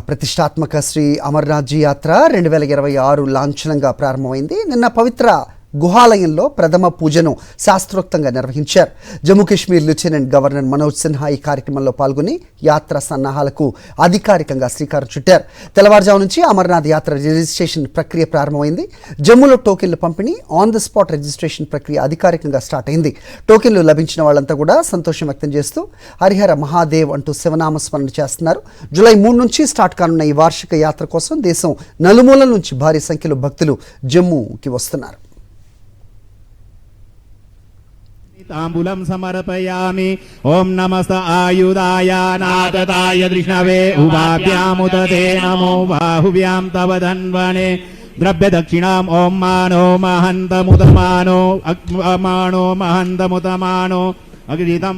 ప్రతిష్టాత్మక శ్రీ అమర్నాథ్ జీ యాత్ర 2026 లాంఛనంగా ప్రారంభమైంది. నిన్న పవిత్ర గుహాలయంలో ప్రథమ పూజను శాస్త్రోక్తంగా నిర్వహించారు. జమ్మూ కాశ్మీర్ లెఫ్టినెంట్ గవర్నర్ మనోజ్ సిన్హా ఈ కార్యక్రమంలో పాల్గొని యాత్ర సన్నాహాలకు అధికారికంగా శ్రీకారం చుట్టారు. తెల్లవారుజాము నుంచి అమర్నాథ్ యాత్ర రిజిస్ట్రేషన్ ప్రక్రియ ప్రారంభమైంది. జమ్మూలో టోకెన్ల పంపిణీ, ఆన్ ద స్పాట్ రిజిస్ట్రేషన్ ప్రక్రియ అధికారికంగా స్టార్ట్ అయింది. టోకెన్లు లభించిన వాళ్ళంతా కూడా సంతోషం వ్యక్తం చేస్తూ హరిహర మహాదేవ్ అంటూ శివనామస్మరణ చేస్తున్నారు. జూలై 3 నుంచి స్టార్ట్ కానున్న ఈ వార్షిక యాత్ర కోసం దేశం నలుమూలల నుంచి భారీ సంఖ్యలో భక్తులు జమ్మూకి వస్తున్నారు. तांबूलं समर्पयामि। ओम नमस्त आयुधाय नादताय दृष्णवे उभाभ्यामुदते नमो बाहुभ्यां तव धन्वने द्रव्य दक्षिणाम् ओम मानो महन्तमुतमानो मानो महन्तमुतमानो अग्नितं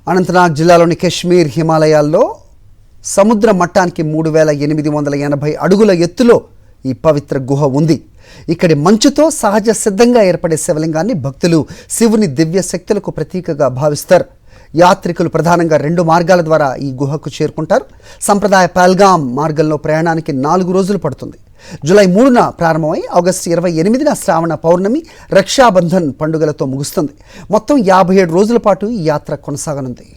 అనంతనాగ్ జిల్లాలోని కాశ్మీర్ హిమాలయాల్లో సముద్ర మట్టానికి 3880 అడుగుల ఎత్తులో ఈ పవిత్ర గుహ ఉంది. ఇక్కడి మంచుతో సహజ సిద్ధంగా ఏర్పడే శివలింగాన్ని భక్తులు శివుని దివ్య శక్తులకు ప్రతీకగా భావిస్తారు. యాత్రికులు ప్రధానంగా 2 మార్గాల ద్వారా ఈ గుహకు చేరుకుంటారు. సంప్రదాయ పహల్గామ్ మార్గంలో ప్రయాణానికి 4 రోజులు పడుతుంది. జూలై 3న ప్రారంభమై ఆగస్టు 28న శ్రావణ పౌర్ణమి, రక్షాబంధన్ పండుగలతో ముగుస్తుంది. మొత్తం 57 రోజుల పాటు ఈ యాత్ర కొనసాగనుంది.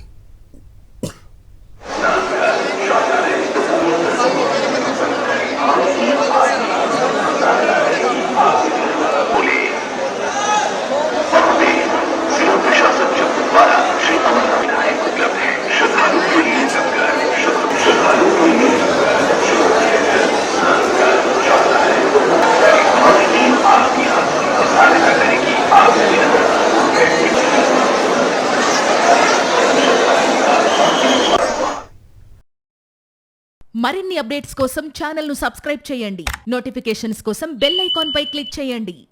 మరిన్ని అప్డేట్స్ కోసం ఛానల్ ను సబ్స్క్రైబ్ చేయండి. నోటిఫికేషన్స్ కోసం బెల్ ఐకాన్ పై క్లిక్ చేయండి.